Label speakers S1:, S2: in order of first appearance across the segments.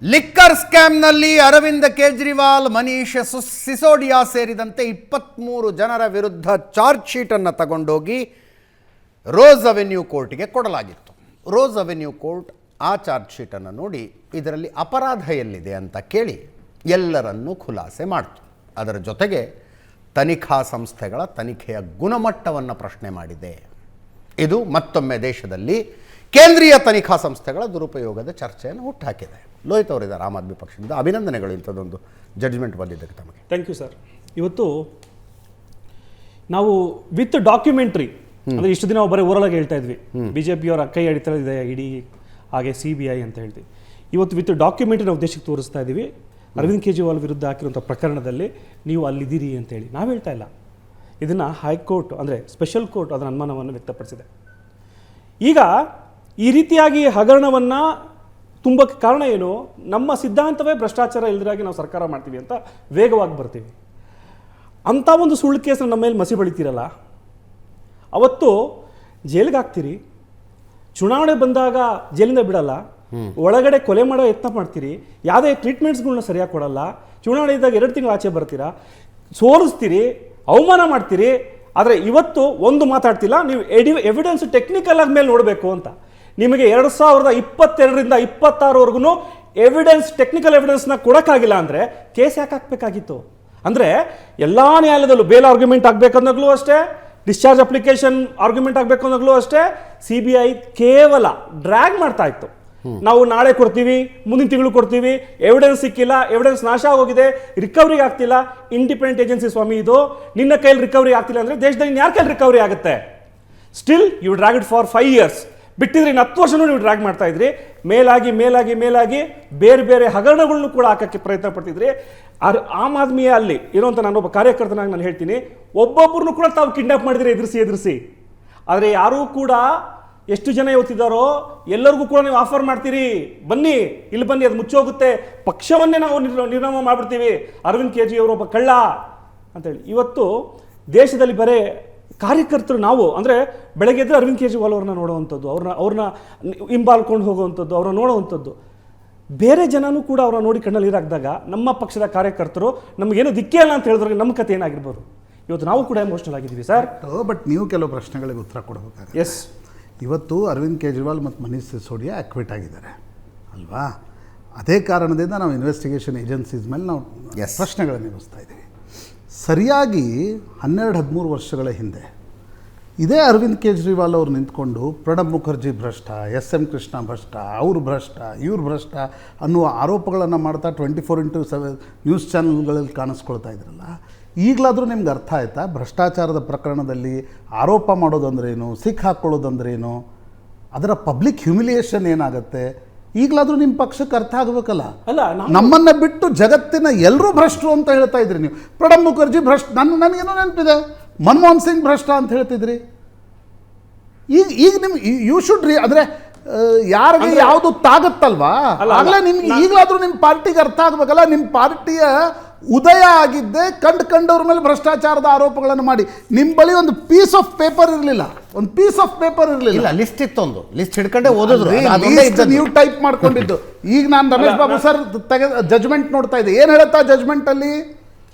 S1: Liquor ಸ್ಕ್ಯಾಮ್ನಲ್ಲಿ Arvind Kejriwal, Manish Sisodia ಸೇರಿದಂತೆ 23 ಜನರ ವಿರುದ್ಧ ಚಾರ್ಜ್ ಶೀಟನ್ನು ತಗೊಂಡೋಗಿ ರೋಸ್ ಅವೆನ್ಯೂ ಕೋರ್ಟ್ಗೆ ಕೊಡಲಾಗಿತ್ತು. ರೋಸ್ ಅವೆನ್ಯೂ ಕೋರ್ಟ್ ಆ ಚಾರ್ಜ್ ಶೀಟನ್ನು ನೋಡಿ ಇದರಲ್ಲಿ ಅಪರಾಧ ಎಲ್ಲಿದೆ ಅಂತ ಕೇಳಿ ಎಲ್ಲರನ್ನೂ ಖುಲಾಸೆ ಮಾಡಿತು. ಅದರ ಜೊತೆಗೆ ತನಿಖಾ ಸಂಸ್ಥೆಗಳ ತನಿಖೆಯ ಗುಣಮಟ್ಟವನ್ನು ಪ್ರಶ್ನೆ ಮಾಡಿದೆ. ಇದು ಮತ್ತೊಮ್ಮೆ ದೇಶದಲ್ಲಿ ಕೇಂದ್ರೀಯ ತನಿಖಾ ಸಂಸ್ಥೆಗಳ ದುರುಪಯೋಗದ ಚರ್ಚೆಯನ್ನು ಹುಟ್ಟುಹಾಕಿದೆ. ಲೋಹಿತ್ ಅವರಿದ್ದಾರೆ ಆಮ್ ಆದ್ಮಿ ಪಕ್ಷದಿಂದ. ಅಭಿನಂದನೆಗಳು ಇಂಥದ್ದೊಂದು ಜಡ್ಜ್ಮೆಂಟ್ ಬಂದಿದ್ದಕ್ಕೆ ತಮಗೆ.
S2: Thank you sir. ಇವತ್ತು ನಾವು ವಿತ್ ಡಾಕ್ಯುಮೆಂಟ್ರಿ ಅಂದರೆ ಇಷ್ಟು ದಿನ ಬರೀ ಓರಲಾಗಿ ಹೇಳ್ತಾ ಇದ್ವಿ, ಬಿಜೆಪಿಯವರ ಕೈ ಹಿಡಿತಾ ಇದೆ ಇಡೀ, ಹಾಗೆ CBI ಅಂತ ಹೇಳ್ತೀವಿ. ಇವತ್ತು ವಿತ್ ಡಾಕ್ಯುಮೆಂಟ್ರಿ ನಾವು ದೇಶಕ್ಕೆ ತೋರಿಸ್ತಾ ಇದ್ದೀವಿ. ಅರವಿಂದ್ ಕೇಜ್ರಿವಾಲ್ ವಿರುದ್ಧ ಹಾಕಿರುವಂಥ ಪ್ರಕರಣದಲ್ಲಿ ನೀವು ಅಲ್ಲಿದ್ದೀರಿ ಅಂತೇಳಿ ನಾವು ಹೇಳ್ತಾ ಇಲ್ಲ. ಇದನ್ನು ಹೈಕೋರ್ಟ್ ಅಂದರೆ ಸ್ಪೆಷಲ್ ಕೋರ್ಟ್ ಅದರ ಅನುಮಾನವನ್ನು ವ್ಯಕ್ತಪಡಿಸಿದೆ. ಈಗ ಈ ರೀತಿಯಾಗಿ ಹಗರಣವನ್ನು ತುಂಬಕ್ಕೆ ಕಾರಣ ಏನು? ನಮ್ಮ ಸಿದ್ಧಾಂತವೇ ಭ್ರಷ್ಟಾಚಾರ ಇಲ್ಲದಾಗಿ ನಾವು ಸರ್ಕಾರ ಮಾಡ್ತೀವಿ ಅಂತ ವೇಗವಾಗಿ ಬರ್ತೀವಿ. ಅಂಥ ಒಂದು ಸುಳ್ಳು ಕೇಸನ್ನು ನಮ್ಮ ಮೇಲೆ ಮಸಿ ಬಳಿತೀರಲ್ಲ, ಅವತ್ತು ಜೈಲಿಗೆ ಹಾಕ್ತೀರಿ, ಚುನಾವಣೆ ಬಂದಾಗ ಜೈಲಿಂದ ಬಿಡಲ್ಲ, ಒಳಗಡೆ ಕೊಲೆ ಮಾಡೋ ಯತ್ನ ಮಾಡ್ತೀರಿ, ಯಾವುದೇ ಟ್ರೀಟ್ಮೆಂಟ್ಸ್ಗಳನ್ನ ಸರಿಯಾಗಿ ಕೊಡಲ್ಲ, ಚುನಾವಣೆ ಇದ್ದಾಗ 2 ತಿಂಗಳು ಆಚೆ ಬರ್ತೀರಾ, ಸೋಲಿಸ್ತೀರಿ, ಅವಮಾನ ಮಾಡ್ತೀರಿ. ಆದರೆ ಇವತ್ತು ಒಂದು ಮಾತಾಡ್ತಿಲ್ಲ, ನೀವು ಎವಿಡೆನ್ಸ್ ಟೆಕ್ನಿಕಲ್ ಆಗಿ ಮೇಲೆ ನೋಡಬೇಕು ಅಂತ. ನಿಮಗೆ 2022ರಿಂದ 26ವರೆಗೂ ಎವಿಡೆನ್ಸ್, ಟೆಕ್ನಿಕಲ್ ಎವಿಡೆನ್ಸ್ನ ಕೊಡೋಕ್ಕಾಗಿಲ್ಲ ಅಂದರೆ ಕೇಸ್ ಯಾಕೆ ಹಾಕಬೇಕಾಗಿತ್ತು? ಅಂದರೆ ಎಲ್ಲ ನ್ಯಾಯಾಲಯದಲ್ಲೂ ಬೇಲ್ ಆರ್ಗ್ಯುಮೆಂಟ್ ಆಗಬೇಕಂದಾಗಲೂ ಅಷ್ಟೇ, ಡಿಸ್ಚಾರ್ಜ್ ಅಪ್ಲಿಕೇಶನ್ ಆರ್ಗ್ಯುಮೆಂಟ್ ಆಗಬೇಕು ಅಂದಾಗಲೂ ಅಷ್ಟೇ, CBI ಕೇವಲ ಡ್ರ್ಯಾಗ್ ಮಾಡ್ತಾ ಇತ್ತು. ನಾವು ನಾಳೆ ಕೊಡ್ತೀವಿ, ಮುಂದಿನ ತಿಂಗಳು ಕೊಡ್ತೀವಿ, ಎವಿಡೆನ್ಸ್ ಸಿಕ್ಕಿಲ್ಲ, ಎವಿಡೆನ್ಸ್ ನಾಶ ಆಗೋಗಿದೆ, ರಿಕವರಿ ಆಗ್ತಿಲ್ಲ. ಇಂಡಿಪೆಂಡೆಂಟ್ ಏಜೆನ್ಸಿ ಸ್ವಾಮಿ ಇದು, ನಿನ್ನ ಕೈಯಲ್ಲಿ ರಿಕವರಿ ಆಗ್ತಿಲ್ಲ ಅಂದರೆ ದೇಶದಲ್ಲಿ ಯಾರ ಕೈಯಲ್ಲಿ ರಿಕವರಿ ಆಗುತ್ತೆ? Still you drag it for 5 years. ಬಿಟ್ಟಿದ್ರೆ 10 ವರ್ಷನೂ ನೀವು ಡ್ರ್ಯಾಗ್ ಮಾಡ್ತಾ ಇದ್ರಿ. ಮೇಲಾಗಿ ಬೇರೆ ಬೇರೆ ಹಗರಣಗಳನ್ನು ಕೂಡ ಹಾಕಕ್ಕೆ ಪ್ರಯತ್ನ ಪಡ್ತಿದ್ರಿ. ಆಮ್ ಆದ್ಮಿಯ ಅಲ್ಲಿ ಇರುವಂಥ ನಾನೊಬ್ಬ ಕಾರ್ಯಕರ್ತನಾಗಿ ನಾನು ಹೇಳ್ತೀನಿ, ಒಬ್ಬೊಬ್ಬರನ್ನು ಕೂಡ ತಾವು ಕಿಡ್ನಾಪ್ ಮಾಡಿದ್ರೆ ಎದುರಿಸಿ. ಆದರೆ ಯಾರೂ ಕೂಡ ಎಷ್ಟು ಜನ ಇವತ್ತಿದ್ದಾರೋ ಎಲ್ಲರಿಗೂ ಕೂಡ ನೀವು ಆಫರ್ ಮಾಡ್ತೀರಿ, ಬನ್ನಿ ಇಲ್ಲಿ ಬನ್ನಿ, ಅದು ಮುಚ್ಚೋಗುತ್ತೆ, ಪಕ್ಷವನ್ನೇ ನಾವು ನಿರ್ನಾಮ ಮಾಡಿಬಿಡ್ತೀವಿ, ಅರವಿಂದ್ ಕೇಜ್ರಿವಾಲ್ ಒಬ್ಬ ಕಳ್ಳ ಅಂತೇಳಿ. ಇವತ್ತು ದೇಶದಲ್ಲಿ ಬರೇ ಕಾರ್ಯಕರ್ತರು ನಾವು ಅಂದರೆ ಬೆಳಗ್ಗೆ ಎದ್ರೆ ಅರವಿಂದ್ ಕೇಜ್ರಿವಾಲ್ ಅವ್ರನ್ನ ನೋಡುವಂಥದ್ದು, ಅವ್ರನ್ನ ಹಿಂಬಾಲ್ಕೊಂಡು ಹೋಗುವಂಥದ್ದು, ಅವ್ರನ್ನ ನೋಡುವಂಥದ್ದು. ಬೇರೆ ಜನನೂ ಕೂಡ ಅವ್ರನ್ನ ನೋಡಿ ಕಣ್ಣಲ್ಲಿ ನೀರಾಕಿದಾಗ ನಮ್ಮ ಪಕ್ಷದ ಕಾರ್ಯಕರ್ತರು ನಮಗೇನು ದಿಕ್ಕೇ ಇಲ್ಲ ಅಂತ ಹೇಳಿದ್ರೆ ನಮ್ಮ ಕತೆ ಏನಾಗಿರ್ಬೋದು? ಇವತ್ತು ನಾವು ಕೂಡ ಎಮೋಷನಲ್ ಆಗಿದ್ದೀವಿ ಸರ್.
S3: ಬಟ್ ನೀವು ಕೆಲವು ಪ್ರಶ್ನೆಗಳಿಗೆ ಉತ್ತರ ಕೊಡಬೇಕಾಗುತ್ತೆ.
S2: ಎಸ್,
S3: ಇವತ್ತು ಅರವಿಂದ್ ಕೇಜ್ರಿವಾಲ್ ಮತ್ತು ಮನೀಶ್ ಸಿಸೋಡಿಯಾ ಅಕ್ವಿಟ್ ಆಗಿದ್ದಾರೆ ಅಲ್ವಾ? ಅದೇ ಕಾರಣದಿಂದ ನಾವು ಇನ್ವೆಸ್ಟಿಗೇಷನ್ ಏಜೆನ್ಸೀಸ್ ಮೇಲೆ ನಾವು ಪ್ರಶ್ನೆಗಳನ್ನು ಎದುರಿಸ್ತಾ ಇದ್ದೀವಿ. ಸರಿಯಾಗಿ 12-13 ವರ್ಷಗಳ ಹಿಂದೆ ಇದೇ ಅರವಿಂದ್ ಕೇಜ್ರಿವಾಲ್ ಅವರು ನಿಂತ್ಕೊಂಡು ಪ್ರಣಬ್ ಮುಖರ್ಜಿ ಭ್ರಷ್ಟ, SM ಕೃಷ್ಣ ಭ್ರಷ್ಟ, ಅವರು ಭ್ರಷ್ಟ, ಇವ್ರು ಭ್ರಷ್ಟ ಅನ್ನುವ ಆರೋಪಗಳನ್ನು ಮಾಡ್ತಾ 24x7 ನ್ಯೂಸ್ ಚಾನಲ್ಗಳಲ್ಲಿ ಕಾಣಿಸ್ಕೊಳ್ತಾ ಇದ್ರಲ್ಲ. ಈಗಲಾದರೂ ನಿಮ್ಗೆ ಅರ್ಥ ಆಯ್ತಾ ಭ್ರಷ್ಟಾಚಾರದ ಪ್ರಕರಣದಲ್ಲಿ ಆರೋಪ ಮಾಡೋದಂದ್ರೇನು, ಸಿಕ್ಕಾಕ್ಕೊಳ್ಳೋದಂದ್ರೇನು, ಅದರ ಪಬ್ಲಿಕ್ ಹ್ಯುಮಿಲಿಯೇಷನ್ ಏನಾಗುತ್ತೆ? ಈಗಲಾದರೂ ನಿಮ್ಮ ಪಕ್ಷಕ್ಕೆ ಅರ್ಥ ಆಗಬೇಕಲ್ಲ. ನಮ್ಮನ್ನು ಬಿಟ್ಟು ಜಗತ್ತಿನ ಎಲ್ಲರೂ ಭ್ರಷ್ಟರು ಅಂತ ಹೇಳ್ತಾ ಇದ್ರಿ ನೀವು. ಪ್ರಣಬ್ ಮುಖರ್ಜಿ ಭ್ರಷ್ಟ, ನನಗೇನೋ ನೆನಪಿದೆ, ಮನಮೋಹನ್ ಸಿಂಗ್ ಭ್ರಷ್ಟ ಅಂತ ಹೇಳ್ತಿದ್ರಿ. ಈಗ ನಿಮ್ಗೆ ಯು ಶುಡ್ ಅಂದರೆ ಯಾರಿಗೆ ಯಾವುದು ತಾಗತ್ತಲ್ವಾ, ಆಗಲೇ ನಿಮ್ಗೆ ಈಗಲಾದರೂ ನಿಮ್ಮ ಪಾರ್ಟಿಗೆ ಅರ್ಥ ಆಗಬೇಕಲ್ಲ. ನಿಮ್ಮ ಪಾರ್ಟಿಯ ಉದಯ ಆಗಿದ್ದೆ ಕಂಡವ್ರ ಮೇಲೆ ಭ್ರಷ್ಟಾಚಾರದ ಆರೋಪಗಳನ್ನು ಮಾಡಿ. ನಿಮ್ಮ ಬಳಿ ಒಂದು ಪೀಸ್ ಆಫ್ ಪೇಪರ್ ಇರಲಿಲ್ಲ, ಲಿಸ್ಟ್ ಇತ್ತು, ಒಂದು ಲಿಸ್ಟ್ ಹಿಡ್ಕೊಂಡೆ ಓದಿದ್ರು, ನೀವು ಟೈಪ್ ಮಾಡ್ಕೊಂಡಿದ್ದು. ಈಗ ನಾನು ರಮೇಶ್ ಬಾಬು ಸರ್ ಜಜ್ಮೆಂಟ್ ನೋಡ್ತಾ ಇದ್ದೆ. ಏನು ಹೇಳುತ್ತಾ ಜಜ್ಮೆಂಟಲ್ಲಿ?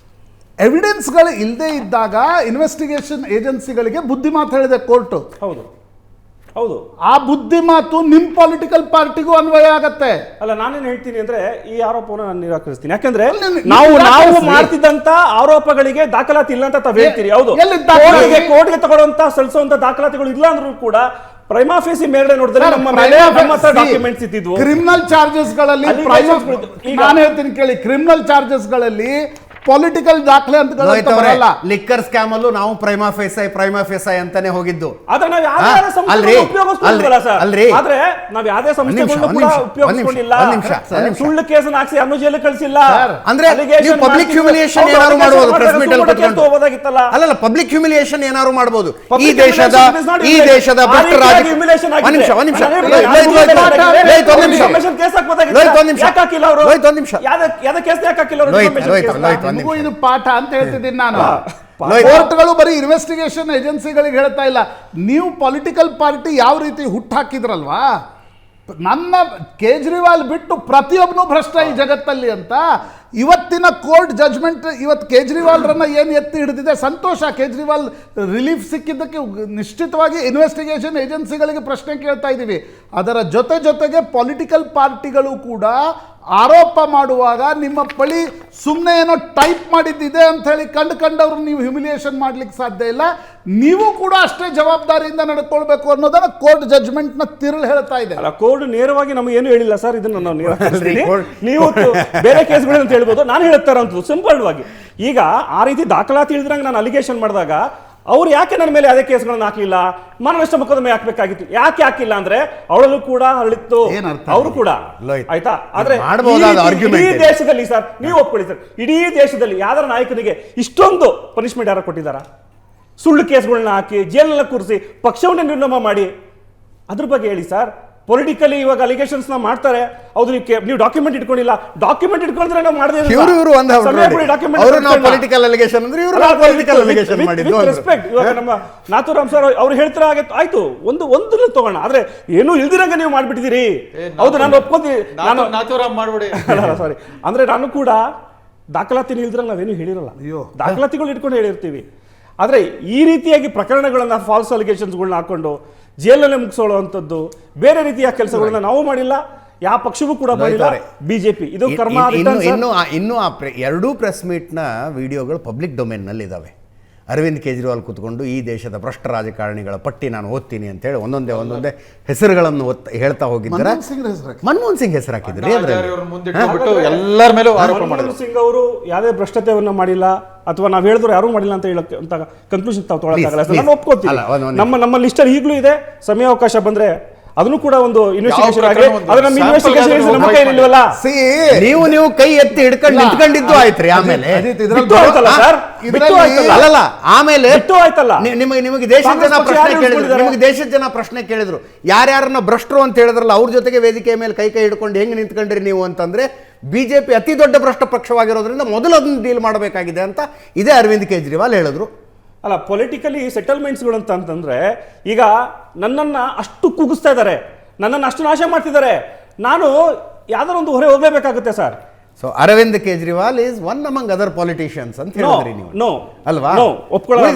S3: ಎವಿಡೆನ್ಸ್ಗಳು ಇಲ್ಲದೆ ಇದ್ದಾಗ ಇನ್ವೆಸ್ಟಿಗೇಷನ್ ಏಜೆನ್ಸಿಗಳಿಗೆ ಬುದ್ಧಿ ಮಾತು ಹೇಳಿದೆ ಕೋರ್ಟು.
S2: ಹೌದು,
S3: ಆ ಬುದ್ಧಿ ಮಾತು ನಿಮ್ಮ ಪೊಲಿಟಿಕಲ್ ಪಾರ್ಟಿಗೂ ಅನ್ವಯ ಆಗತ್ತೆ.
S2: ಅಲ್ಲ, ನಾನೇನು ಹೇಳ್ತೀನಿ ಅಂದ್ರೆ ಈ ಆರೋಪವನ್ನು ನಾನು ನಿರಾಕರಿಸ್ತೀನಿ. ಯಾಕಂದ್ರೆ ನಾವು ಮಾಡ್ತಿದ್ದಂತ ಆರೋಪಗಳಿಗೆ ದಾಖಲಾತಿ ಇಲ್ಲ ಅಂತ ತಾವು ಹೇಳ್ತೀರಿ. ಹೌದು, ಕೋರ್ಟ್ಗೆ ತಗೊಳ್ಳುವಂತ ಸಲ್ಲಿಸುವಂತ ದಾಖಲಾತಿಗಳು ಇಲ್ಲ ಅಂದ್ರೂ ಕೂಡ ಪ್ರೈಮಾ ಫೇಸಿ ಮೇಲ್ಗಡೆ ನೋಡಿದ್ರೆ ನಮ್ಮ ಡಾಕ್ಯುಮೆಂಟ್ಸ್ ಇದ್ದಿದ್ವು.
S3: ಕ್ರಿಮಿನಲ್ ಚಾರ್ಜಸ್ಗಳಲ್ಲಿ ನಾನು ಹೇಳ್ತೀನಿ ಕೇಳಿ, ಕ್ರಿಮಿನಲ್ ಚಾರ್ಜಸ್ಗಳಲ್ಲಿ ಪೊಲಿಟಿಕಲ್ ದಾಖಲೆ ಅಂತ ಬರಲ್ಲ.
S1: ಲಿಕ್ಕರ್ ಸ್ಕ್ಯಾಮ್ ಅಲ್ಲೂ ನಾವು ಪ್ರೈಮಾ ಫೇಸೈ ಅಂತಾನೆ ಹೋಗಿದ್ದು.
S2: ಸುಳ್ಳು ಕೇಸನ್ನು ಹಾಕಿ ಅನ್ನೋ ಜೈಲು ಕಳಿಸಿಲ್ಲ
S1: ಅಂದ್ರೆ ಪಬ್ಲಿಕ್ ಹ್ಯುಮಿಲಿಯೇಷನ್ ಏನಾದ್ರು ಮಾಡಬಹುದು. ಪ್ರೆಸ್ ಮೀಟ್ ಅಲ್ಲಿ ಕೂತ್ಕೊಂಡು ಅಲ್ಲ, ಪಬ್ಲಿಕ್ ಹ್ಯುಮಿಲಿಯೇಷನ್ ಏನಾದ್ರು ಮಾಡಬಹುದು. ಈ ದೇಶದ ಭ್ರಷ್ಟ
S3: ಇದು ಪಾಠ ಅಂತ ಹೇಳ್ತಿದ್ದೀನಿ ನಾನು. ಕೋರ್ಟ್ಗಳು ಬರೀ ಇನ್ವೆಸ್ಟಿಗೇಷನ್ ಏಜೆನ್ಸಿಗಳಿಗೆ ಹೇಳ್ತಾ ಇಲ್ಲ. ನೀವು ಪೊಲಿಟಿಕಲ್ ಪಾರ್ಟಿ ಯಾವ ರೀತಿ ಹುಟ್ಟು ಹಾಕಿದ್ರಲ್ವಾ, ನನ್ನ ಕೇಜ್ರಿವಾಲ್ ಬಿಟ್ಟು ಪ್ರತಿಯೊಬ್ಬನು ಭ್ರಷ್ಟ ಈ ಜಗತ್ತಲ್ಲಿ ಅಂತ ಇವತ್ತಿನ ಕೋರ್ಟ್ ಜಡ್ಜ್ಮೆಂಟ್ ಇವತ್ತು ಕೇಜ್ರಿವಾಲ್ರನ್ನ ಏನು ಎತ್ತಿ ಹಿಡಿದಿದೆ. ಸಂತೋಷ, ಕೇಜ್ರಿವಾಲ್ ರಿಲೀಫ್ ಸಿಕ್ಕಿದ್ದಕ್ಕೆ ನಿಶ್ಚಿತವಾಗಿ ಇನ್ವೆಸ್ಟಿಗೇಷನ್ ಏಜೆನ್ಸಿಗಳಿಗೆ ಪ್ರಶ್ನೆ ಕೇಳ್ತಾ ಇದ್ದೀವಿ. ಅದರ ಜೊತೆಗೆ ಪೊಲಿಟಿಕಲ್ ಪಾರ್ಟಿಗಳು ಕೂಡ ಆರೋಪ ಮಾಡುವಾಗ ನಿಮ್ಮ ಬಳಿ ಸುಮ್ಮನೆ ಏನೋ ಟೈಪ್ ಮಾಡಿದ್ದಿದೆ ಅಂತ ಹೇಳಿ ಕಂಡವ್ರು ನೀವು ಹ್ಯುಮಿಲಿಯೇಷನ್ ಮಾಡ್ಲಿಕ್ಕೆ ಸಾಧ್ಯ ಇಲ್ಲ. ನೀವು ಕೂಡ ಅಷ್ಟೇ ಜವಾಬ್ದಾರಿಯಿಂದ ನಡ್ಕೊಳ್ಬೇಕು ಅನ್ನೋದನ್ನ ಕೋರ್ಟ್ ಜಡ್ಜ್ಮೆಂಟ್ನ ತಿರುಳು ಹೇಳ್ತಾ ಇದೆ.
S2: ಕೋರ್ಟ್ ನೇರವಾಗಿ ನಮಗೆ ಏನು ಹೇಳಿಲ್ಲ ಸರ್, ಇದನ್ನ ನಾವು ನೀವು ಬೇರೆ ಕೇಸ್ಗಳು ಅಂತ ಹೇಳ್ಬೋದು, ನಾನು ಹೇಳ್ತಾರಂತ ಸಿಂಪಲ್ ವಾಗಿ. ಈಗ ಆ ರೀತಿ ದಾಖಲಾತಿ ಹೇಳಿದ್ರಂಗೆ ನಾನು ಅಲಿಗೇಷನ್ ಮಾಡಿದಾಗ ಅವ್ರು ಯಾಕೆ ನನ್ನ ಮೇಲೆ ಅದೇ ಕೇಸ್ಗಳನ್ನ ಹಾಕಲಿಲ್ಲ, ಮಾನನಷ್ಟ ಮೊಕದ್ದಮೆ ಹಾಕ್ಬೇಕಾಗಿತ್ತು. ಯಾಕೆ ಹಾಕಿಲ್ಲ ಅಂದ್ರೆ ಅವಳಲ್ಲೂ ಕೂಡ ಹರಳಿತ್ತು, ಅವರು ಕೂಡ ಆಯ್ತಾ. ಆದ್ರೆ ಇಡೀ ದೇಶದಲ್ಲಿ ಸರ್, ನೀವು ಒಪ್ಕೊಳ್ಳಿ ಸರ್, ಇಡೀ ದೇಶದಲ್ಲಿ ಯಾವ್ದಾರ ನಾಯಕನಿಗೆ ಇಷ್ಟೊಂದು ಪನಿಷ್ಮೆಂಟ್ ಯಾರು ಕೊಟ್ಟಿದ್ದಾರ? ಸುಳ್ಳು ಕೇಸ್ಗಳನ್ನ ಹಾಕಿ ಜೈಲನ್ನ ಕೂರಿಸಿ ಪಕ್ಷವನ್ನೇ ನಿರ್ನಾಮ ಮಾಡಿ, ಅದ್ರ ಬಗ್ಗೆ ಹೇಳಿ ಸರ್. ಪೊಲಿಟಿಕಲಿ ಇವಾಗ ಅಲಿಗೇಷನ್ಸ್ ಮಾಡ್ತಾರೆ, ಹೌದು ನೀವು ಡಾಕ್ಯುಮೆಂಟ್ ಇಟ್ಕೊಂಡಿಲ್ಲ, ಡಾಕ್ಯುಮೆಂಟ್ ಇಟ್ಕೊಂಡ್ರೆ ನಾವು ಮಾಡದೇ ರೆಸ್ಪೆಕ್ಟ್. ಇವಾಗ ನಮ್ಮ ನಾಥೂರಾಮ್ ಸರ್ ಅವ್ರು ಹೇಳ್ತಾರೆ ಆಯ್ತು, ಒಂದು ತಗೋಣ, ಆದ್ರೆ ಏನು ಇಲ್ದಿರಂಗ ನೀವು ಮಾಡ್ಬಿಟ್ಟಿದ್ದೀರಿ. ಹೌದು, ನಾನು ಒಪ್ಕೊಂತೀನಿ, ನಾನು ನಾಥೂರಾಮ್ ಮಾಡ್ಬಿಡಿ ಸಾರಿ, ಅಂದ್ರೆ ನಾನು ಕೂಡ ದಾಖಲಾತಿ ಇಲ್ದಿರಂಗ ನಾವೇನು ಹೇಳಿರಲ್ಲ, ದಾಖಲಾತಿಗಳು ಇಟ್ಕೊಂಡು ಹೇಳಿರ್ತೀವಿ. ಆದ್ರೆ ಈ ರೀತಿಯಾಗಿ ಪ್ರಕರಣಗಳನ್ನ ಫಾಲ್ಸ್ ಅಲಿಗೇಷನ್ಸ್ಗಳನ್ನ ಹಾಕೊಂಡು ಜೈಲಲ್ಲೇ ಮುಗಿಸೋಳುವಂಥದ್ದು, ಬೇರೆ ರೀತಿಯ ಕೆಲಸಗಳನ್ನ ನಾವು ಮಾಡಿಲ್ಲ, ಯಾವ ಪಕ್ಷವೂ ಕೂಡ ಮಾಡಿಲ್ಲ. ಬಿಜೆಪಿ ಇದು ಕರ್ಮ.
S1: ಇನ್ನು ಆ ಎರಡೂ ಪ್ರೆಸ್ ಮೀಟ್ನ ವಿಡಿಯೋಗಳು ಪಬ್ಲಿಕ್ ಡೊಮೇನ್ನಲ್ಲಿ ಇದ್ದಾವೆ. ಅರವಿಂದ್ ಕೇಜ್ರಿವಾಲ್ ಕೂತ್ಕೊಂಡು ಈ ದೇಶದ ಭ್ರಷ್ಟ ರಾಜಕಾರಣಿಗಳ ಪಟ್ಟಿ ನಾನು ಓದ್ತೀನಿ ಅಂತ ಹೇಳಿ ಒಂದೊಂದೇ ಹೆಸರುಗಳನ್ನು ಹೇಳ್ತಾ ಹೋಗಿದ್ದಾರೆ. ಮನಮೋಹನ್ ಸಿಂಗ್ ಹೆಸರು ಹಾಕಿದ್ರು.
S2: ಎಲ್ಲರ ಮೇಲೂ ಮನಮೋಹನ್ ಸಿಂಗ್ ಅವರು ಯಾವುದೇ ಭ್ರಷ್ಟತೆಯನ್ನ ಮಾಡಿಲ್ಲ ಅಥವಾ ನಾವು ಹೇಳಿದ್ರು ಯಾರು ಮಾಡಿಲ್ಲ ಅಂತ ಹೇಳಕ್ಕೆ ಅಂತ ಕನ್ಕ್ಲೂಷನ್ ತಾವು ತೊಗೊಳಕ್ಕಾಗಲ್ಲ. ನಾನು ಒಪ್ಕೋತೀನಿ, ನಮ್ಮ ಲಿಸ್ಟಲ್ಲಿ ಈಗಲೂ ಇದೆ. ಸಮಯಾವಕಾಶ ಬಂದ್ರೆ ಅದನ್ನು ಕೂಡ ಒಂದು ಇನ್ವೆಸ್ಟಿಗೇಷನ್ ಆಗಿ ಅದು ನಮ್ಮ ಇನ್ವೆಸ್ಟಿಗೇಷನ್ ನಮ್ಮ ಕೈಯಲ್ಲಿ ಇಲ್ವಲ್ಲ.
S1: ನೀವು ಕೈ ಎತ್ತಿ ಹಿಡ್ಕೊಂಡು ನಿಂತ್ಕೊಂಡಿದ್ದು ಆಯ್ತ್ರಿ, ಆಮೇಲೆ ಅಲ್ಲಲ್ಲ, ಆಮೇಲೆ ನಿಮಗೆ ದೇಶದ ಜನ ಪ್ರಶ್ನೆ ಕೇಳಿದ್ರು, ಯಾರ್ಯಾರನ್ನ ಭ್ರಷ್ಟರು ಅಂತ ಹೇಳಿದ್ರಲ್ಲ ಅವ್ರ ಜೊತೆಗೆ ವೇದಿಕೆ ಮೇಲೆ ಕೈ ಹಿಡ್ಕೊಂಡು ಹೆಂಗ್ ನಿಂತ್ಕೊಂಡ್ರಿ ನೀವು ಅಂತಂದ್ರೆ, ಬಿಜೆಪಿ ಅತಿ ದೊಡ್ಡ ಭ್ರಷ್ಟ ಪಕ್ಷವಾಗಿರೋದ್ರಿಂದ ಮೊದಲು ಅದನ್ನ ಡೀಲ್ ಮಾಡಬೇಕಾಗಿದೆ ಅಂತ ಇದೇ ಅರವಿಂದ್ ಕೇಜ್ರಿವಾಲ್ ಹೇಳಿದ್ರು.
S2: ಅಲ್ಲ, ಪೊಲಿಟಿಕಲಿ ಸೆಟಲ್ಮೆಂಟ್ಸ್ಗಳು ಅಂತಂದ್ರೆ ಈಗ ನನ್ನನ್ನು ಅಷ್ಟು ಕುಗ್ಗಿಸ್ತಾ ಇದ್ದಾರೆ, ನನ್ನನ್ನು ಅಷ್ಟು ನಾಶ ಮಾಡ್ತಿದ್ದಾರೆ, ನಾನು ಯಾವ್ದಾರ ಒಂದು ಹೊರೆ ಹೋಗಲೇಬೇಕಾಗುತ್ತೆ sir.
S1: So Arvind Kejriwal is one among other politicians ಅಂತ ಹೇಳಿದ್ರಿ ನೀವು.
S2: ನೋ
S1: ಅಲ್ವಾ?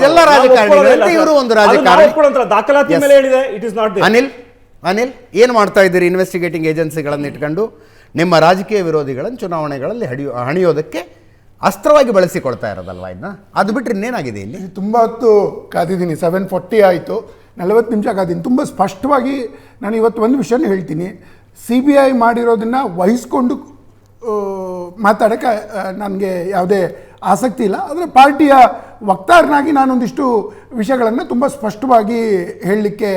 S2: ಎಲ್ಲ
S1: ರಾಜಕಾರಣಿಗಳು ಇವರು ಒಂದು ರಾಜಕಾರಣಿ.
S2: ದಾಖಲಾತಿ ಮೇಲೆ ಹೇಳಿದೆ, ಇಟ್ ಇಸ್ ನಾಟ್.
S1: ಅನಿಲ್ ಏನ್ ಮಾಡ್ತಾ ಇದ್ದೀರಿ? ಇನ್ವೆಸ್ಟಿಗೇಟಿಂಗ್ ಏಜೆನ್ಸಿಗಳನ್ನು ಇಟ್ಕೊಂಡು ನಿಮ್ಮ ರಾಜಕೀಯ ವಿರೋಧಿಗಳನ್ನು ಚುನಾವಣೆಗಳಲ್ಲಿ ಹಣಿಯೋದಕ್ಕೆ ಅಸ್ತ್ರವಾಗಿ ಬಳಸಿಕೊಳ್ತಾ ಇರೋದಲ್ವಾ ಇದನ್ನ? ಅದು ಬಿಟ್ಟರೆ ಇನ್ನೇನಾಗಿದೆ ಇಲ್ಲಿ?
S4: ತುಂಬ ಹೊತ್ತು ಕಾದಿದ್ದೀನಿ, 7:40 ಆಯಿತು, 40 ನಿಮಿಷ ಕಾದಿದ್ದೀನಿ. ತುಂಬ ಸ್ಪಷ್ಟವಾಗಿ ನಾನು ಇವತ್ತು ಒಂದು ವಿಷಯನ ಹೇಳ್ತೀನಿ. CBI ಮಾಡಿರೋದನ್ನು ವಹಿಸ್ಕೊಂಡು ಮಾತಾಡೋಕ್ಕೆ ನನಗೆ ಯಾವುದೇ ಆಸಕ್ತಿ ಇಲ್ಲ. ಆದರೆ ಪಾರ್ಟಿಯ ವಕ್ತಾರನಾಗಿ ನಾನೊಂದಿಷ್ಟು ವಿಷಯಗಳನ್ನು ತುಂಬ ಸ್ಪಷ್ಟವಾಗಿ ಹೇಳಲಿಕ್ಕೆ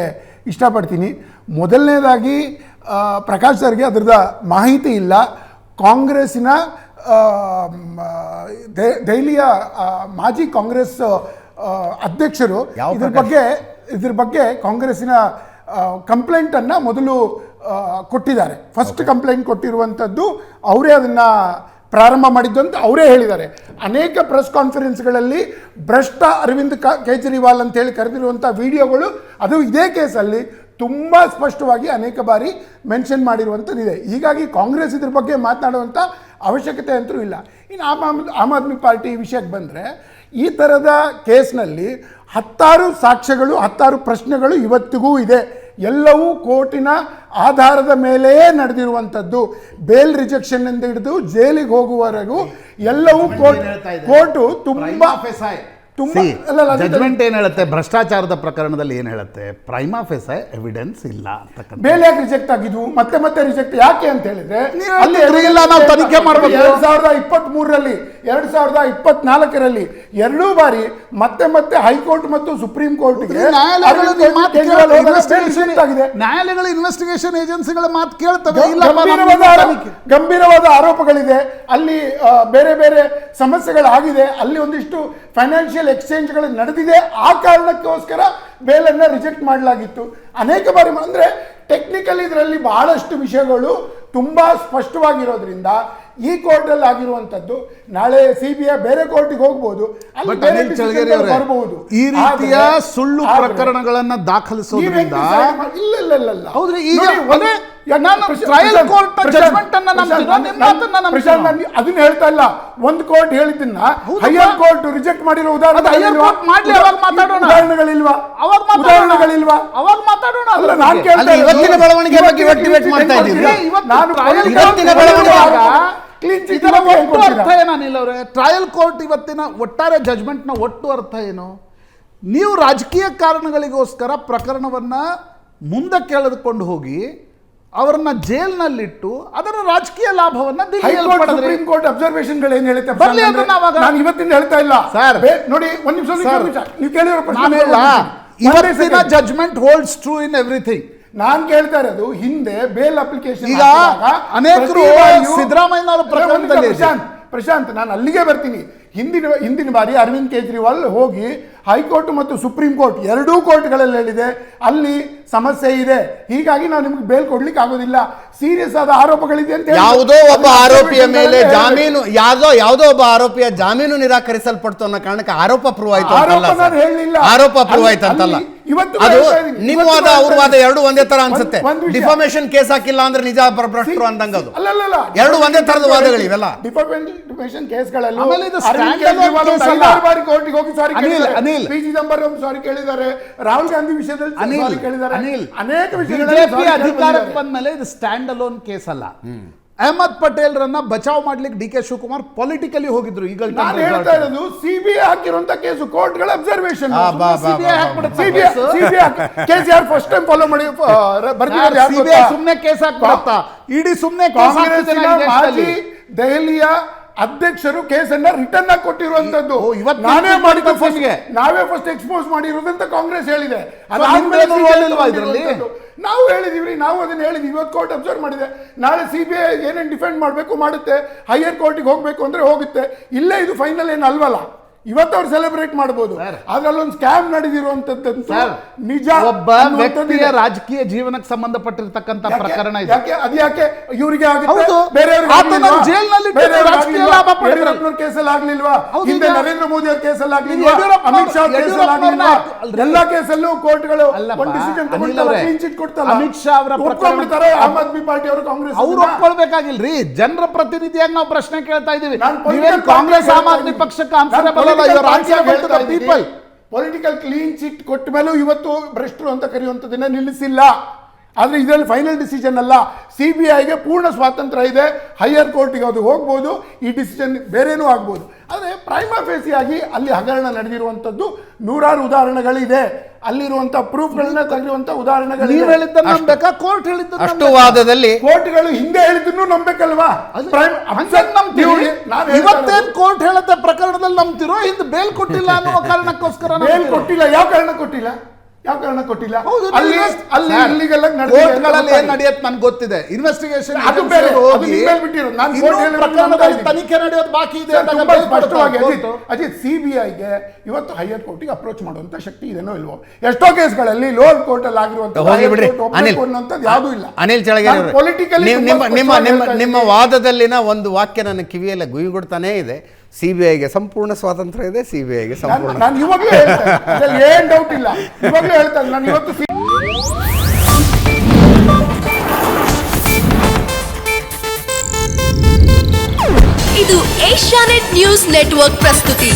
S4: ಇಷ್ಟಪಡ್ತೀನಿ. ಮೊದಲನೇದಾಗಿ ಪ್ರಕಾಶ್ ಸರ್ಗೆ ಅದರದ ಮಾಹಿತಿ ಇಲ್ಲ. ಕಾಂಗ್ರೆಸ್ಸಿನ ದೆಹಲಿಯ ಮಾಜಿ ಕಾಂಗ್ರೆಸ್ ಅಧ್ಯಕ್ಷರು ಇದ್ರ ಬಗ್ಗೆ ಕಾಂಗ್ರೆಸ್ಸಿನ ಕಂಪ್ಲೇಂಟನ್ನು ಮೊದಲು ಕೊಟ್ಟಿದ್ದಾರೆ. ಫಸ್ಟ್ ಕಂಪ್ಲೇಂಟ್ ಕೊಟ್ಟಿರುವಂಥದ್ದು ಅವರೇ, ಅದನ್ನು ಪ್ರಾರಂಭ ಮಾಡಿದ್ದು ಅಂತ ಅವರೇ ಹೇಳಿದ್ದಾರೆ. ಅನೇಕ ಪ್ರೆಸ್ ಕಾನ್ಫರೆನ್ಸ್ಗಳಲ್ಲಿ ಭ್ರಷ್ಟ ಅರವಿಂದ್ ಕೇಜ್ರಿವಾಲ್ ಅಂತ ಹೇಳಿ ಕರೆದಿರುವಂಥ ವಿಡಿಯೋಗಳು ಅದು ಇದೇ ಕೇಸಲ್ಲಿ ತುಂಬ ಸ್ಪಷ್ಟವಾಗಿ ಅನೇಕ ಬಾರಿ ಮೆನ್ಷನ್ ಮಾಡಿರುವಂಥದ್ದಿದೆ. ಹೀಗಾಗಿ ಕಾಂಗ್ರೆಸ್ ಇದ್ರ ಬಗ್ಗೆ ಮಾತನಾಡುವಂಥ ಅವಶ್ಯಕತೆ ಅಂತೂ ಇಲ್ಲ. ಇನ್ನು ಆಮ್ ಆದ್ಮಿ ಪಾರ್ಟಿ ವಿಷಯಕ್ಕೆ ಬಂದರೆ, ಈ ಥರದ ಕೇಸ್ನಲ್ಲಿ 10 ಸಾಕ್ಷ್ಯಗಳು 10 ಪ್ರಶ್ನೆಗಳು ಇವತ್ತಿಗೂ ಇದೆ. ಎಲ್ಲವೂ ಕೋರ್ಟಿನ ಆಧಾರದ ಮೇಲೆಯೇ ನಡೆದಿರುವಂಥದ್ದು. ಬೇಲ್ ರಿಜೆಕ್ಷನ್ನಿಂದ ಹಿಡಿದು ಜೈಲಿಗೆ ಹೋಗುವವರೆಗೂ ಎಲ್ಲವೂ ಕೋರ್ಟು ತುಂಬ
S3: ಜಡ್ಜ್ಮೆಂಟ್ ಏನು ಹೇಳುತ್ತೆ? ಭ್ರಷ್ಟಾಚಾರದ ಪ್ರಕರಣದಲ್ಲಿ ಏನು ಹೇಳುತ್ತೆ? ಪ್ರೈಮಾ ಫೇಸೆ ಎವಿಡೆನ್ಸ್ ಇಲ್ಲ ಅಂತಕ್ಕಂಥ.
S4: ಬೇಲ್ ಯಾಕೆ ರಿಜೆಕ್ಟ್ ಆಗಿದ್ವು, ಮತ್ತೆ ರಿಜೆಕ್ಟ್ ಯಾಕೆ ಅಂತ ಹೇಳಿದ್ರೆ
S3: ನಾವು ತನಿಖೆ ಮಾಡಬೇಕು.
S4: 2023ರಲ್ಲಿ 2024ರಲ್ಲಿ 2 ಬಾರಿ ಮತ್ತೆ ಹೈಕೋರ್ಟ್ ಮತ್ತು ಸುಪ್ರೀಂ ಕೋರ್ಟ್ಗೆ
S3: ನ್ಯಾಯಾಲಯಗಳ ಇನ್ವೆಸ್ಟಿಗೇಷನ್ ಏಜೆನ್ಸಿಗಳ ಮಾತು ಕೇಳ್ತವೆ.
S4: ಗಂಭೀರವಾದ ಆರೋಪಗಳಿದೆ, ಅಲ್ಲಿ ಬೇರೆ ಬೇರೆ ಸಮಸ್ಯೆಗಳಾಗಿದೆ, ಅಲ್ಲಿ ಒಂದಿಷ್ಟು ಫೈನಾನ್ಷಿಯಲ್ ಎಕ್ಸ್ಚೇಂಜ್ಗಳು ನಡೆದಿದೆ. ಆ ಕಾರಣಕ್ಕೋಸ್ಕರ ಬೇಲನ್ನು ರಿಜೆಕ್ಟ್ ಮಾಡಲಾಗಿತ್ತು ಅನೇಕ ಬಾರಿ. ಅಂದರೆ ಟೆಕ್ನಿಕಲ್ ಇದರಲ್ಲಿ ಬಹಳಷ್ಟು ವಿಷಯಗಳು ತುಂಬಾ ಸ್ಪಷ್ಟವಾಗಿರೋದ್ರಿಂದ ಈ ಕೋರ್ಟ್ ಅಲ್ಲಿ ಆಗಿರುವಂತದ್ದು ನಾಳೆ CBI ಬೇರೆ ಕೋರ್ಟಿಗೆ ಹೋಗ್ಬೋದು, ಅಲ್ಲಿ
S3: ಬಟ್
S4: ಬೇರೆ
S3: ಅನಿಲ್ ಚಳಗೇರಿ
S4: decision
S3: ಅವರೇ,
S4: ಬರ್ಬೋದು.
S3: ಈ ರೀತಿಯ
S4: ಆದ್ರೆ-
S3: ಸುಳ್ಳು
S4: ಆದ್ರೆ
S3: ಪ್ರಕರಣಗಳನ್ನ ದಾಖಲಿಸೋದ್ರಿಂದ
S4: ಇಲ್ಲ.
S3: ಹೌದ್ರಿ, ಈಗ
S4: ನೋಡಿ,
S3: ಅದೇ ನಾನು trial court ನ judgment ಅನ್ನ ನಂಬ್ತೀರಾ? ನಿಮ್ಮ ಮಾತನ್ನ ನಂಬ್ತೀರಾ?
S4: ಅದನ್ನ ಹೇಳ್ತಾ ಇಲ್ಲ. ಒಂದು ಕೋರ್ಟ್ ಹೇಳಿದ್ದನ್ನ
S3: ಹೌದಪ್ಪ.
S4: ಹೈಯರ್ ಕೋರ್ಟ್ ರಿಜೆಕ್ಟ್ ಮಾಡಿರೋ
S3: higher court ಮಾಡ್ಲಿ, ಅವಾಗ ಮಾತಾಡೋಣ.
S4: ಉದಾಹರಣೆಗಳಿಲ್ವಾ?
S3: ಅವಾಗ ಮಾತಾಡೋಣ.
S4: ಉದಾಹರಣೆಗಳಿಲ್ವಾ?
S3: ಅವಾಗ ಮಾತಾಡೋಣ.
S4: ಅಲ್ಲ, ನಾನು ಕೇಳ್ತಾ
S1: ಅಲ್ಲಿ
S4: ಇರೋದು-
S1: ಇವತ್ತಿನ ಬೆಳವಣಿಗೆ ಬಗ್ಗೆ ಇವತ್ತು debate ಮಾಡ್ತಾ ಇದ್ದೀವಿ.
S4: ನಾನು
S1: ಇವತ್ತಿನ ಬೆಳವಣಿಗೆ
S4: ಕ್ಲೀನ್ ಚಿಟ್
S3: ಇದರ ಒಟ್ಟು ಅರ್ಥ ಏನು ಅನಿಲ್ ಅವರೇ? ಟ್ರಯಲ್ ಕೋರ್ಟ್ ಇವತ್ತಿನ ಒಟ್ಟಾರೆ ಜಜ್ಮೆಂಟ್ನ ಒಟ್ಟು ಅರ್ಥ ಏನು? ನೀವು ರಾಜಕೀಯ ಕಾರಣಗಳಿಗೋಸ್ಕರ ಪ್ರಕರಣವನ್ನ ಮುಂದಕ್ಕೆ ಎಳೆದುಕೊಂಡು ಹೋಗಿ ಅವರನ್ನ ಜೈಲ್ನಲ್ಲಿಟ್ಟು ಅದರ ರಾಜಕೀಯ ಲಾಭವನ್ನ ದಿಲ್ಲಿಯಲ್ಲಿ ಪಡೆದ್ರಿ.
S4: ಸುಪ್ರೀಂ ಕೋರ್ಟ್ ಅಬ್ಸರ್ವೇಷನ್ ಗಳು ಏನ್ ಹೇಳುತ್ತೆ
S3: ಬರ್ಲಿ ಅದನ್ನ ಅವಾಗ.
S4: ನಾನು ಇವತ್ತಿಂದ ಹೇಳ್ತಾ ಇಲ್ಲ
S3: ಸರ್.
S4: ನೋಡಿ ಒಂದ್ ನಿಮಿಷ ನೀವು ಕೇಳಿರೋ
S3: ನಾನು ಹೇಳ ಇವತ್ತಿನ judgement holds true in everything.
S4: ನಾನ್ ಕೇಳ್ತಾ ಇರೋದು ಹಿಂದೆ ಬೇಲ್ ಅಪ್ಲಿಕೇಶನ್
S3: ಈಗ ಅನೇಕರು ಸಿದ್ದರಾಮಯ್ಯನವರ ಪ್ರಕರಣದಲ್ಲಿ
S4: ಪ್ರಶಾಂತ್ ನಾನು ಅಲ್ಲಿಗೆ ಬರ್ತೀನಿ. ಹಿಂದಿನ ಬಾರಿ ಅರವಿಂದ್ ಕೇಜ್ರಿವಾಲ್ ಹೋಗಿ ಹೈಕೋರ್ಟ್ ಮತ್ತು ಸುಪ್ರೀಂ ಕೋರ್ಟ್ ಎರಡೂ ಕೋರ್ಟ್ಗಳಲ್ಲಿ ಹೇಳಿದೆ ಅಲ್ಲಿ ಸಮಸ್ಯೆ ಇದೆ, ಹೀಗಾಗಿ ನಾವು ನಿಮ್ಗೆ ಬೇಲ್ ಕೊಡ್ಲಿಕ್ಕೆ ಆಗೋದಿಲ್ಲ, ಸೀರಿಯಸ್ ಆದ ಆರೋಪಗಳಿದೆ ಅಂತ
S1: ಯಾವುದೋ ಒಬ್ಬ ಆರೋಪಿಯ ಮೇಲೆ ಜಾಮೀನು ಯಾವುದೋ ಒಬ್ಬ ಆರೋಪಿಯ ಜಾಮೀನು ನಿರಾಕರಿಸಲ್ಪಡ್ತು ಅನ್ನೋ ಕಾರಣಕ್ಕೆ ಆರೋಪ ಪ್ರೂವ್ ಆಯ್ತು ಅಂತಲ್ಲ
S4: ನಾನು
S1: ಸರ್.
S4: ಹೇಳಿಲ್ಲ.
S1: ಆರೋಪ ಪ್ರೂವ್ ಆಯ್ತು ಅಂತಲ್ಲ.
S4: ಇವತ್ತು
S1: ಅದು
S4: ಹೇಳ್ತಾ ಇದ್ದೀನಿ.
S1: ನಿಮ್ಮ
S4: ಇವತ್ತು
S1: ವಾದ ಅವ್ರ ವಾದ ಎರಡು ಒಂದೇ ತರ ಅನ್ಸುತ್ತೆ.
S4: ಒಂದ್ ವಿಷಯ.
S1: ಡಿಫಾಮೇಶನ್ ಕೇಸ್ ಹಾಕಿಲ್ಲ ಅಂದ್ರೆ ನಿಜ ಭ್ರಷ್ಟರು ಅಂದಂಗ ಅದು.
S4: ಅಲ್ಲಲ್ಲ
S1: ಎರಡು ಒಂದೇ ತರದ ವಾದಗಳು ಇವೆಲ್ಲ.
S4: ಡಿಫಾಮೇಶನ್ ಕೇಸ್ಗಳಲ್ಲಿ
S3: ಆಮೇಲೆ ಇದು
S4: ಅರವಿಂದ್
S3: standalone
S4: ಕೇಜ್ರಿವಾಲ್
S3: case ಅಲ್ಲ.
S4: 5 ಬಾರಿ ಕೋರ್ಟಿಗೆ ಹೋಗಿ ಸಾರಿ ಕೇಳಿದ್ದಾರೆ.
S3: ಅನಿಲ್.
S4: ಪಿ ಚಿದಂಬರಂ ಸಾರಿ ಕೇಳಿದ್ದಾರೆ, ರಾಹುಲ್ ಗಾಂಧಿ ವಿಷಯದಲ್ಲಿ ಸಾರಿ ಕೇಳಿದ್ದಾರೆ, ಅನೇಕ ವಿಷಯಗಳಲ್ಲಿ
S3: ಬಿಜೆಪಿ
S4: ಸಾರಿ
S3: ಅಧಿಕಾರಕ್ಕೆ
S4: ಕೇಳಿದ್ದಾರೆ.
S3: ಬಂದ್ಮೇಲೆ ಇದು ಸ್ಟ್ಯಾಂಡ್ ಅಲೋನ್ ಕೇಸ್ ಅಲ್ಲ. ಅಹಮದ್ ಪಟೇಲ್ ರನ್ನ ಬಚಾವ್ ಮಾಡ್ಲಿಕ್ಕೆ DK ಶಿವಕುಮಾರ್ ಪೊಲಿಟಿಕಲಿ ಹೋಗಿದ್ರು. ಈಗ
S4: ನಾನು ಹೇಳ್ತಾ ಇರೋದು CBI ಹಾಕಿರುವಂತ ಕೇಸು ಕೋರ್ಟ್ಗಳ ಅಬ್ಸರ್ವೇಷನ್. ಕೇಸ್ ಯಾರು ಫಸ್ಟ್ ಟೈಮ್ ಫಾಲೋ ಮಾಡಿ ಬರ್ತಿದ್ದಾರೆ ಯಾರು ಗೊತ್ತಾ?
S3: ಸುಮ್ನೆ ಕೇಸ್ ಹಾಕ್ಬಿಡತ್ತಾ? ಇಡಿ ಸುಮ್ನೆ
S4: ಕಾಂಗ್ರೆಸ್ಸಿನ ಮಾಜಿ ದೆಹಲಿಯ ಅಧ್ಯಕ್ಷರು ಕೇಸನ್ನ ರಿಟರ್ನ್ ಆಗಿ ಕೊಟ್ಟಿರುವಂತದ್ದು.
S3: ಓ, ಇವತ್ತು
S4: ನಾನೇ ಮಾಡಿದ್ದು
S3: first ಗೆ.
S4: ನಾವೇ ಫಸ್ಟ್ ಎಕ್ಸ್ಪೋಸ್ ಮಾಡಿರೋದಂತ ಕಾಂಗ್ರೆಸ್ ಹೇಳಿದೆ.
S3: ನಿಮ್ದೇನು role ಇಲ್ವಾ ಇದ್ರಲ್ಲಿ?
S4: ನಾವು ಹೇಳಿದೀವಿ, ನಾವು ಅದನ್ನ ಹೇಳಿದೀವಿ. ಇವತ್ತು ಕೋರ್ಟ್ ಅಬ್ಸರ್ವ್ ಮಾಡಿದೆ. ನಾಳೆ CBI ಏನೇನು ಡಿಫೆಂಡ್ ಮಾಡಬೇಕು ಮಾಡುತ್ತೆ, ಹೈಯರ್ ಕೋರ್ಟಿಗೆ ಹೋಗ್ಬೇಕು ಅಂದ್ರೆ ಹೋಗುತ್ತೆ. ಇಲ್ಲೇ ಇದು ಫೈನಲ್ ಏನು ಅಲ್ವಲ್ಲ. ಇವತ್ತು ಅವ್ರು ಸೆಲೆಬ್ರೇಟ್ ಮಾಡಬಹುದು, ಅದ್ರಲ್ಲಿ ಒಂದು ಸ್ಕ್ಯಾಮ್ ನಡೆದಿರುವಂತದ್ದು ನಿಜ.
S3: ಒಬ್ಬ ವ್ಯಕ್ತಿಯ ರಾಜಕೀಯ ಜೀವನಕ್ಕೆ ಸಂಬಂಧಪಟ್ಟಿರ್ತಕ್ಕಂಥ ಪ್ರಕರಣ ಇದೆ.
S4: ಅದ್ಯಾಕೆ ಇವರಿಗೆ
S3: ಹೌದು. ಜೈಲ್ನಲ್ಲಿ
S4: ಕೇಸಲ್ಲಿ ಆಗ್ಲಿಲ್ವಾ?
S3: ಹೌದು.
S4: ಹಿಂದೆ ನರೇಂದ್ರ ಮೋದಿ ಅವ್ರ ಕೇಸಲ್ಲಿ ಆಗ್ಲಿಲ್ವಾ? ಅಮಿತ್ ಶಾ ಕೇಸಲ್ಲಿ ಆಗ್ಲಿಲ್ವಾ? ಎಲ್ಲಾ ಕೇಸಲ್ಲೂ ಕೋರ್ಟ್ಗಳು ಒಂದು ಡಿಸಿಷನ್ ತಗೊಳ್ತಾರೆ, ಕ್ಲೀನ್ ಚಿಟ್ ಕೊಡ್ತಲ್ಲ.
S3: ಅಮಿತ್ ಶಾ ಅವರ
S4: ಒಪ್ಕೊಂಡ್ಬಿಡ್ತಾರೆ ಆಮ್ ಆದ್ಮಿ ಪಾರ್ಟಿ ಅವರು, ಕಾಂಗ್ರೆಸ್
S3: ಅವ್ರು ಒಪ್ಕೊಳ್ಬೇಕಾಗಿಲ್ರಿ. ಜನರ ಪ್ರತಿನಿಧಿಯಾಗಿ ನಾವು ಪ್ರಶ್ನೆ ಕೇಳ್ತಾ ಇದೀವಿ.
S4: ನಾನು political
S3: ಕಾಂಗ್ರೆಸ್
S4: party
S3: ಆಮ್ ಆದ್ಮಿ
S4: ಹೇಳ್ತಾ
S3: ಪಕ್ಷಕ್ಕೆ ಆನ್ಸರಬಲ್ ಅಲ್ಲ. ಪೀಪಲ್
S4: ಪೊಲಿಟಿಕಲ್ ಕ್ಲೀನ್ ಚಿಟ್ ಕೊಟ್ಟ ಮೇಲೂ ಇವತ್ತು ಭ್ರಷ್ಟರು ಅಂತ ಕರೆಯುವಂಥದ್ದನ್ನ ನಿಲ್ಲಿಸಿಲ್ಲ. ಆದರೆ ಇದರಲ್ಲಿ ಫೈನಲ್ ಡಿಸಿಷನ್ ಅಲ್ಲ. CBIಗೆ ಪೂರ್ಣ ಸ್ವಾತಂತ್ರ್ಯ ಇದೆ. ಹೈಯರ್ ಕೋರ್ಟಿಗೆ ಅದು ಹೋಗ್ಬೋದು, ಈ ಡಿಸಿಷನ್ ಬೇರೇನೂ ಆಗ್ಬೋದು. ಆದರೆ ಪ್ರೈಮಾ ಫೇಸಿಯಾಗಿ ಅಲ್ಲಿ ಹಗರಣ ನಡೆದಿರುವಂಥದ್ದು ನೂರಾರು ಉದಾಹರಣೆಗಳಿದೆ. ಅಲ್ಲಿರುವಂಥ ಪ್ರೂಫ್ಗಳನ್ನ ತೆಗೆದಿರುವಂಥ ಉದಾಹರಣೆಗಳು.
S3: ನೀವು ಹೇಳಿದ್ದನ್ನು ನಂಬೇಕಾ? ಕೋರ್ಟ್ ಹೇಳಿದ್ದನ್ನು
S1: ಅಷ್ಟು ವಾದದಲ್ಲಿ
S4: ಕೋರ್ಟ್ಗಳು ಹಿಂದೆ ಹೇಳಿದ್ದನ್ನು ನಂಬೇಕಲ್ವಾ?
S3: ಇವತ್ತೇನ್ ಕೋರ್ಟ್ ಹೇಳುತ್ತೆ ಪ್ರಕರಣದಲ್ಲಿ ನಂಬ್ತಿರೋ, ಹಿಂದೆ ಬೇಲ್ ಕೊಟ್ಟಿಲ್ಲ ಅನ್ನುವ ಕಾರಣಕ್ಕೋಸ್ಕರ
S4: ಬೇಲ್ ಕೊಟ್ಟಿಲ್ಲ. ಯಾವ ಕಾರಣ ಕೊಟ್ಟಿಲ್ಲ? ಅಲ್ಲಿ
S3: ಕೋರ್ಟ್ಗಳಲ್ಲಿ ಏನ್ ನಡೆಯುತ್ತೆ ನನ್ಗೆ ಗೊತ್ತಿದೆ. ಇನ್ವೆಸ್ಟಿಗೇಷನ್
S4: ಅದು ಬೇರೆ, ಅದು ನಿಮ್ಮ ಮೇಲೆ ಬಿಟ್ಟಿರೋದು. ನಾನು ಕೋರ್ಟ್ ಹೇಳಿರೋದು
S3: ಪ್ರಕರಣದಲ್ಲಿ ತನಿಖೆ ನಡೆಯೋದು ಬಾಕಿ ಇದೆ ಅಂತ
S4: ತುಂಬಾ ಸ್ಪಷ್ಟವಾಗಿ ಅಜಿತ್ CBIಗೆ ಇವತ್ತು ಹೈಯರ್ ಕೋರ್ಟಿಗೆ ಅಪ್ರೋಚ್ ಮಾಡುವಂತ ಶಕ್ತಿ ಇದೆನೋ ಇಲ್ವೋ? ಎಷ್ಟೋ ಕೇಸ್ಗಳಲ್ಲಿ ಲೋವರ್ ಕೋರ್ಟ್ ಅಲ್ಲಿ ಆಗಿರುವಂತ ಯಾವುದೂ ಇಲ್ಲ.
S1: ಅನಿಲ್ ಚಳಗೇರಿ ಅವರೇ,
S4: ಪೊಲಿಟಿಕಲಿ
S1: ನಿಮ್ಮ ವಾದದಲ್ಲಿನ ಒಂದು ವಾಕ್ಯ ನನ್ನ ಕಿವಿಯಲ್ಲ ಗುಯ್ಗುಡ್ತಾನೇ ಇದೆ. CBIಗೆ ಸಂಪೂರ್ಣ ಸ್ವಾತಂತ್ರ್ಯ ಇದೆ, CBIಗೆ ಸಂಪೂರ್ಣ.
S4: ನಾನು ಇವಾಗಲೂ ಹೇಳ್ತೇನೆ, ಏನ್ ಡೌಟ್ ಇಲ್ಲ, ಇವಾಗಲೂ ಹೇಳ್ತೇನೆ. ನಾನು ಇವತ್ತು
S5: ಇದು ಏಷ್ಯಾನೆಟ್ ನ್ಯೂಸ್ ನೆಟ್ವರ್ಕ್ ಪ್ರಸ್ತುತಿ.